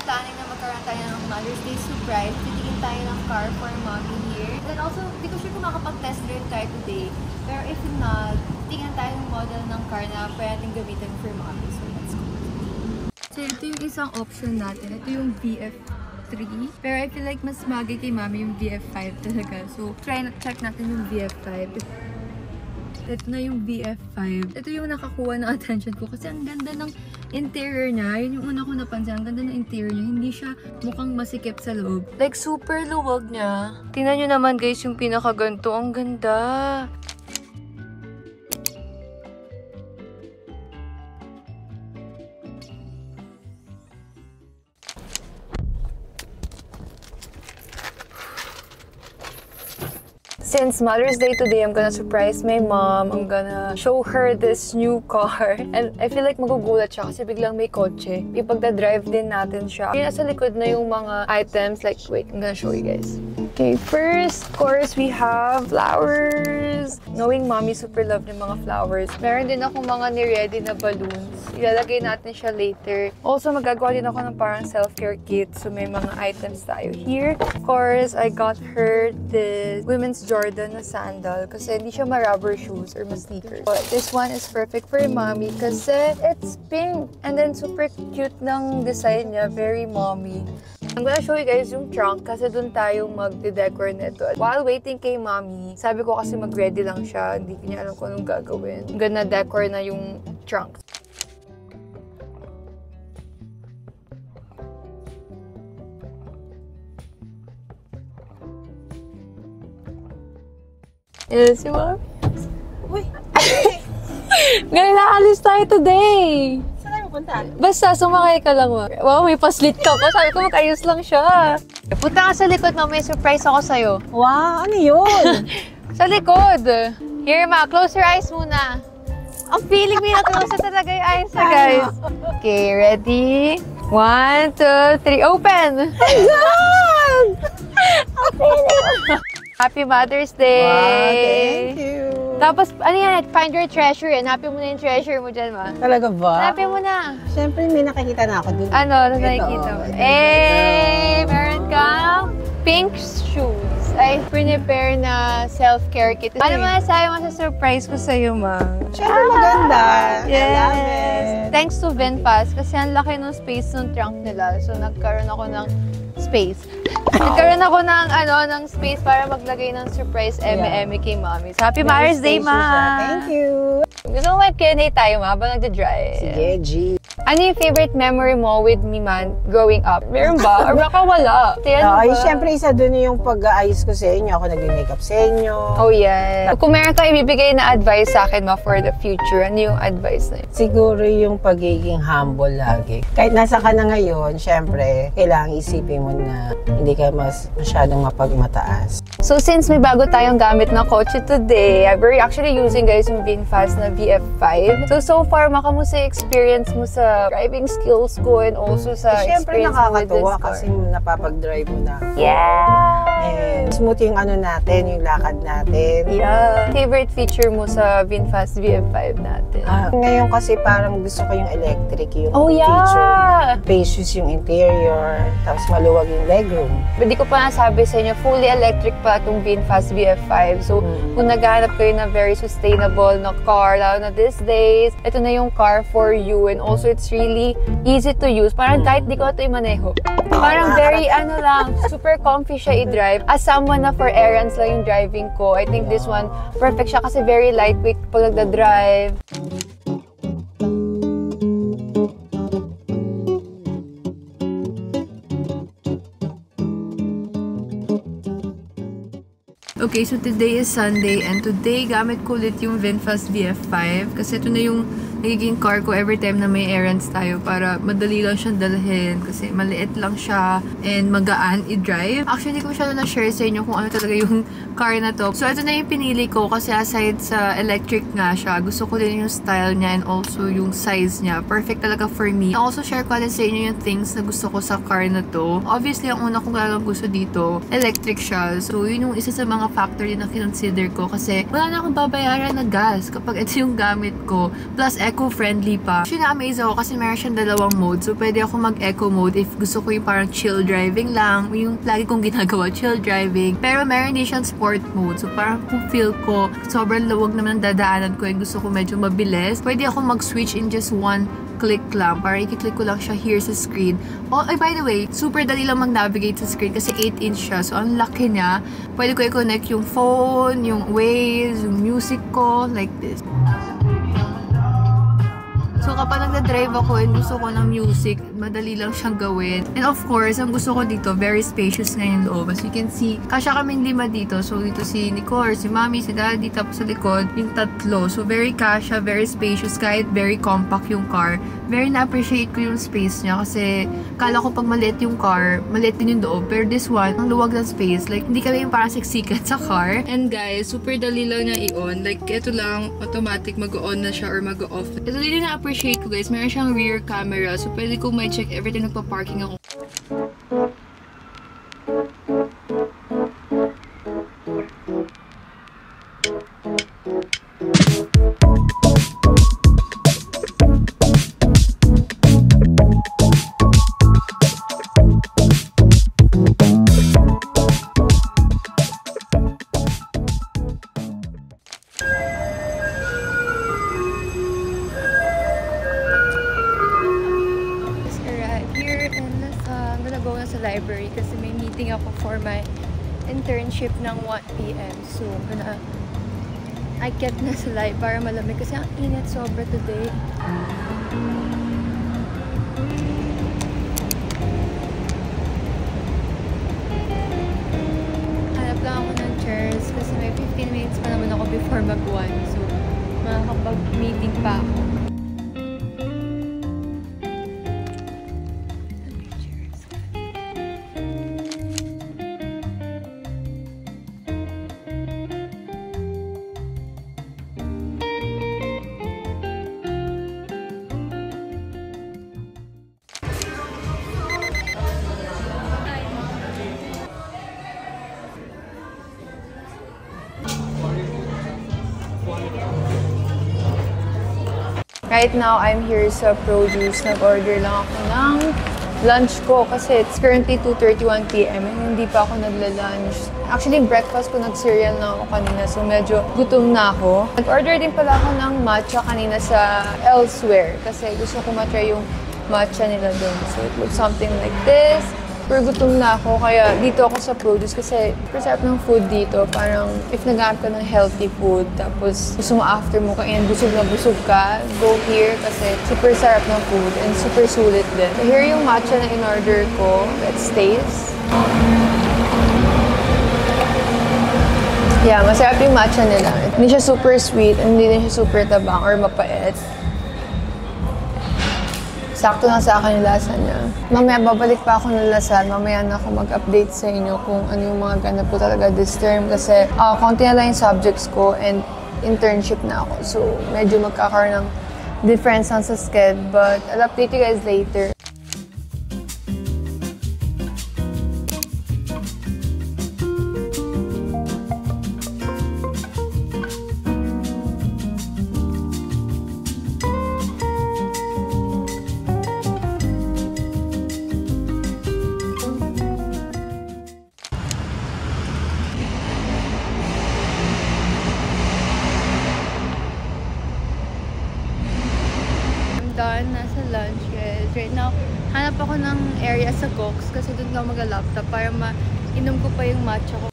planning na magkaroon tayo ng Mother's Day surprise. Titingin tayo ng car for mommy here. And also, hindi ko sure kung makapag-test drive tayo today. Pero if not, tingnan tayo ng model ng car na pwedeng gamitin for mommy. So let's go. So ito yung isang option natin. Ito yung VF3. Pero I feel like mas magi kay mami yung VF5 talaga. So try na check natin yung VF5. Ito na yung VF5. Ito yung nakakuha ng attention ko kasi ang ganda ng interior niya. Yun yung una ko napansin. Ang ganda ng interior niya. Hindi siya mukhang masikip sa loob. Like, super luwag niya. Tingnan nyo naman guys yung pinakaganto. Ang ganda. Since Mother's Day today, I'm gonna surprise my mom. I'm gonna show her this new car. And I feel like magugulat siya kasi biglang may kotse. Ipagda-drive din natin siya. Yung nasa likod na yung mga items. Like, wait, I'm gonna show you guys. Okay, first, of course, we have flowers. Knowing mommy super love ng mga flowers. Meron din akong mga ni-ready na balloons. Ilalagay natin siya later. Also, magagawa din ako ng parang self-care kit. So, may mga items tayo here. Of course, I got her this women's Jordan na sandal kasi hindi siya ma-rubber shoes or ma-sneakers. But this one is perfect for mommy kasi it's pink. And then, super cute ng design niya. Very mommy. I'm gonna show you guys yung trunk kasi dun tayo mag-decor nito. While waiting kay mommy, sabi ko kasi mag-ready lang siya. Hindi niya alam kung anong gagawin. I'm gonna decor na yung trunk. Yes, si mommy. Uy! Ngayon naalis tayo today! Saan tayo pupunta? Basta, sumakay ka lang, ma. Wow, may paslit ka pa. Sabi ko, mag-ayos lang siya. Punta ka sa likod, ma. May surprise ako sa'yo. Wow! Ano yun? Sa likod. Here, ma. Close your eyes muna. Ang feeling mo na close talaga yung eyes na, guys. Okay, ready? 1, 2, 3, open! God! Ang feeling! Happy Mother's Day! Wow, thank you! Tapos, ano yan? Find your treasure. Hanapin mo na yung treasure mo dyan, ma. Talaga ba? Hanapin mo na. Siyempre, may nakikita na ako dun. Ano? Ano Ito, nakikita mo? ito. Meron kang pink shoes. Ay, prepare na self-care kit. Ano masasabi mo sa surprise ko sa'yo, ma? Siyempre, maganda. Yes! I love it. Thanks to VinFast kasi ang laki ng space ng trunk nila. So, nagkaroon ako ng space. Nagkaroon ako ng space para maglagay ng surprise eme-eme kay mommy. So, happy Mother's Day, ma! Thank you! You know what? Q&A tayo, ma, habang nagda-drive. Sige, G. Ano yung favorite memory mo with me, man, growing up? Meron ba? Or baka wala? Ay, siyempre, isa dun yung pag-aayos ko sa inyo. Ako nag-makeup sa inyo. Oh, yeah. Kung meron ka ibibigay na advice sa akin, ma, for the future, ano yung advice na yun? Siguro yung pagiging humble lagi. Kahit nasa ka na ngayon, siyempre, kailangan isipin mo na hindi ka masyadong mapagmataas. So, since may bago tayong gamit na kotse today, we're actually using, guys, yung VinFast na VF5. So far, makamusta yung experience mo sa driving skills ko and also sa Siyempre, experience mo with this nakakatuwa car? kasi napapag-drive mo na. Yeah! And smooth yung ano natin, yung lakad natin. Yeah. Favorite feature mo sa VinFast VF5 natin? Ngayon kasi parang gusto ko yung electric, yung Oh, yeah! feature. Spacious yung interior, tapos maluwag yung legroom. Hindi ko pa nasabi sa inyo, fully electric pa itong VinFast VF5. So, kung naghahanap kayo na very sustainable na car, lalo na these days, ito na yung car for you. And also, it's really easy to use. Parang kahit di ko ito i-maneho. Parang very, super comfy siya i-drive. As someone na for errands lang yung driving ko, I think this one, perfect siya kasi very lightweight pag nagda-drive. Okay, so today is Sunday and today gamit ko ulit yung VinFast VF5 kasi ito na yung nagiging car ko every time na may errands tayo para madali lang siyang dalhin kasi maliit lang siya and magaan i-drive. Actually, hindi ko siya na-share sa inyo kung ano talaga yung car na to. So, ito na yung pinili ko kasi aside sa electric nga siya, gusto ko din yung style niya and also yung size niya. Perfect talaga for me. I also share ko din sa inyo yung things na gusto ko sa car na to. Obviously, ang una kong talagang gusto dito, electric siya. So, yun yung isa sa mga factor din na kinonsider ko kasi wala na akong babayaran na gas kapag ito yung gamit ko. Plus, eco-friendly pa. Actually, na-amaze ako kasi meron siyang dalawang mode. So, pwede ako mag-eco mode if gusto ko yung parang chill driving lang. Yung lagi kong ginagawa, chill driving. Pero meron din siyang sport mode. So, parang kung feel ko, sobrang lawag naman ang dadaanan ko and gusto ko medyo mabilis, pwede ako mag-switch in just one click lang. Parang i-click ko lang siya here sa screen. Oh, by the way, super dali lang mag-navigate sa screen kasi 8-inch siya. So, ang laki niya. Pwede ko i-connect yung phone, yung Waze, yung music ko, like this. So, kapag nagda-drive ako and gusto ko ng music, madali lang siyang gawin. And of course, ang gusto ko dito, very spacious nga yung loob. As you can see, kasya kaming 5 dito. So, dito si Nicole, si Mommy, si Daddy, tapos sa likod, yung 3. So, very kasya, very spacious, kahit very compact yung car. Very na-appreciate ko yung space niya kasi kala ko pag maliit yung car, maliit din yung loob. Pero this one, ang luwag ng space. Like, hindi kami yung parang siksikat sa car. And guys, super dali lang niya i-on. Like, ito lang, automatic mag-on na siya or mag-off. Ito din yung na-appreciate ko guys. Meron siyang rear camera. So, pwede kong may check every time nagpa-parking ako. Library kasi may meeting ako for my internship ng 1 PM. So, I get na sa live para malamig kasi ang init sobra today. Hanap lang ako ng chairs kasi may 15 minutes pa naman ako before mag-1. So, makakapag-meeting pa ako. Right now, I'm here sa Produce. Nag-order lang ako ng lunch ko kasi it's currently 2:31 PM and hindi pa ako nagla-lunch. Actually, breakfast ko nag-cereal na ako kanina so medyo gutom na ako. Nag-order din pala ako ng matcha kanina sa Elsewhere kasi gusto ko matry yung matcha nila doon. So it looks something like this. Pero gutom na ako, kaya dito ako sa Produce kasi super sarap ng food dito. Parang if naghahanap ka ng healthy food, tapos gusto mo after mo kain, busog na busog ka, go here kasi super sarap ng food and super sulit din. So here yung matcha na in-order ko. Let's taste. Yeah, masarap yung matcha nila. Hindi siya super sweet, hindi din siya super tabang or mapait. Sakto lang sa akin yung lasa niya. Mamaya babalik pa ako ng Lasal. Mamaya na ako mag-update sa inyo kung ano yung mga ganap po talaga this term. Kasi konti na lang yung subjects ko and internship na ako. So, medyo magkakaroon ng difference lang sa sked. But I'll update you guys later. Done, nasa lunch guys. Right now, hanap ako ng area sa Gox kasi doon lang mag-laptop para mainom ko pa yung matcha ko.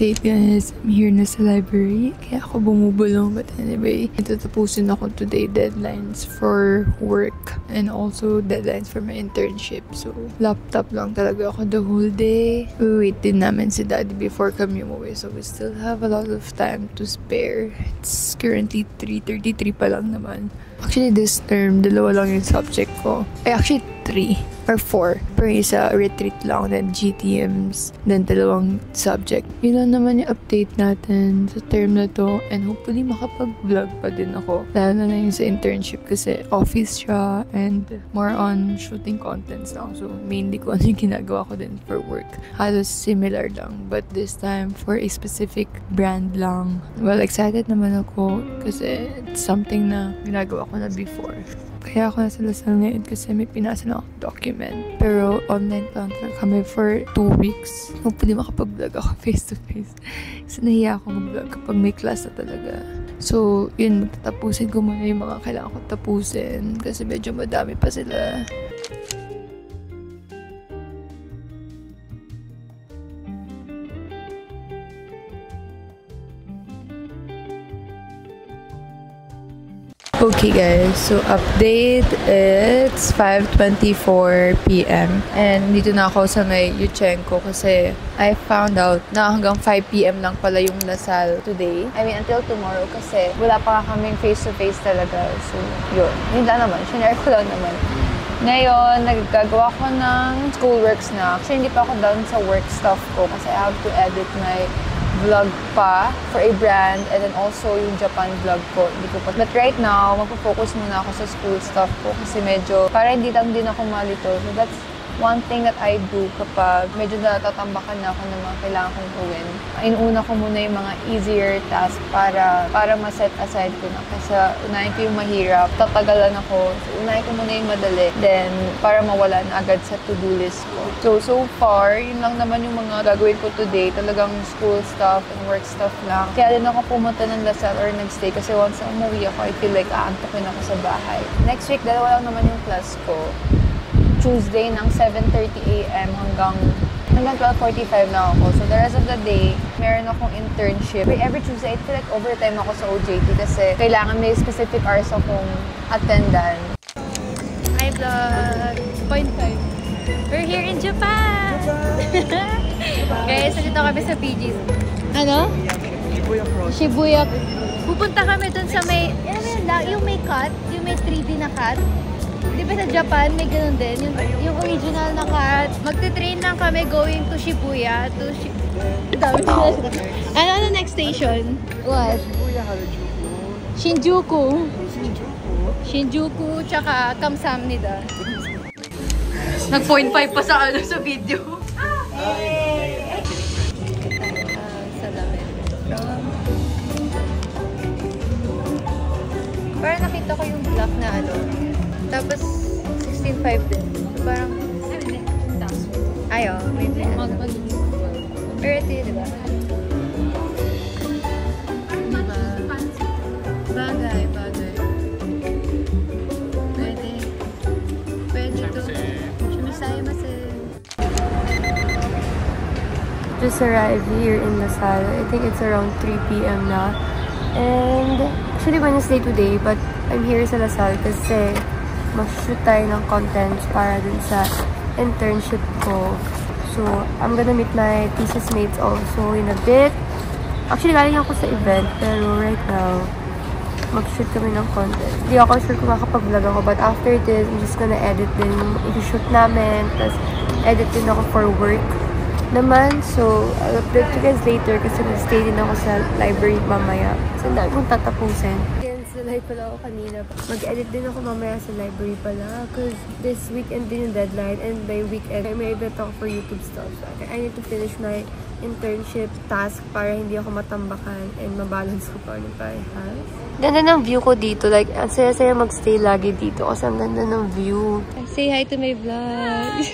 Hey guys, I'm here na sa library. Kaya ako bumubulong. But anyway, itatapusin ako today deadlines for work and also deadlines for my internship. So, laptop lang talaga ako the whole day. Wait din namin si Daddy before kami umuwi. So, we still have a lot of time to spare. It's currently 3:33 pa lang naman. Actually, this term, dalawa lang yung subject ko. Actually, 3 or 4. Pero isa, retreat lang, then GTMs, then dalawang subject. Yun lang naman yung update natin sa term na to. And hopefully, makapag-vlog pa din ako. Lalo na yung sa internship kasi office siya and more on shooting contents lang. So, mainly ko ano yung ginagawa ko din for work. Halos similar lang. But this time, for a specific brand lang. Well, excited naman ako kasi it's something na ginagawa ko na before. Kaya ako nasa Lasal ngayon kasi may pinasa na ako document. Pero online lang kami for 2 weeks. Hopefully makapag-vlog ako face to face. Kasi nahiya ako mag-vlog kapag may class na talaga. So, yun, magtatapusin ko muna yung mga kailangan ko tapusin. Kasi medyo madami pa sila. Okay guys, so update, it's 5:24 p.m. And dito na ako sa may Yuchenko kasi I found out na hanggang 5 p.m. lang pala yung Lasal today. I mean, until tomorrow kasi wala pa kaming face-to-face talaga. So, yun lang naman. Shinare ko lang naman. Ngayon, nagagawa ko ng schoolworks na. Kasi hindi pa ako done sa work stuff ko kasi I have to edit my vlog pa for a brand and then also yung Japan vlog ko. Hindi ko pa. But right now, magpo-focus muna ako sa school stuff ko kasi medyo para hindi lang din ako malito. So that's one thing that I do kapag medyo natatambakan na ako ng mga kailangan kong gawin. Inuuna ko muna yung mga easier tasks para ma-set aside ko na. Kasi unahin ko yung mahirap, tatagalan ako. So, unahin ko muna yung madali. Then, para mawala na agad sa to-do list ko. So far, yun lang naman yung mga gagawin ko today. Talagang school stuff and work stuff lang. Kaya din ako pumunta ng Lasal or nag-stay kasi once na umuwi ako, I feel like aantokin ako sa bahay. Next week, dalawa lang naman yung class ko. Tuesday ng 7:30 a.m. hanggang 12:45 na ako. So the rest of the day, meron akong internship. Every Tuesday, I feel like overtime ako sa OJT kasi kailangan may specific hours akong attendan. Hi vlog! 0.5. We're here in Japan! Guys, nandito kami sa PG's. Ano? Shibuya. Pupunta kami dun sa may, yung may cut, yung may 3D na cut. Di ba sa Japan, may ganun din. Yung original na cut. Magte-train lang kami going to Shibuya. Ano next station? What? Shibuya, Harajuku. Shinjuku. Shinjuku, tsaka Kamsamnida. Nag-0.5 pa sa video. Sa damit. Parang nakita ko yung block na tapos, 16.5 din. So, parang... Ayaw, may din. Pero ito yun, diba? Bagay. Pwede ito. Sumisayamasu. Just arrived here in Lasal. I think it's around 3 p.m. na. And actually Wednesday today, but I'm here sa Lasal kasi mag-shoot tayo ng contents para dun sa internship ko. So, I'm gonna meet my thesis mates also in a bit. Actually, galing ako sa event, pero right now, mag-shoot kami ng content. Hindi ako sure kung makapag-vlog ako, but after this, I'm just gonna edit din yung i-shoot namin, plus edit din ako for work naman. So, I'll update you guys later kasi mag-stay din ako sa library mamaya. So, ang dami kong tatapusin. Live pala ako kanina. Mag-edit din ako mamaya sa library pala because this weekend din yung deadline and by weekend, may event ako for YouTube stuff. So, I need to finish my internship task para hindi ako matambakan and mabalance ko pa ng parehas. Ganda ng view ko dito. Like, ang saya-saya mag-stay lagi dito kasi ang ganda ng view. Say hi to my vlog.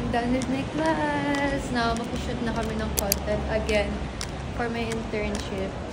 Done with my class. minutes na mag-shoot na kami ng content again for my internship.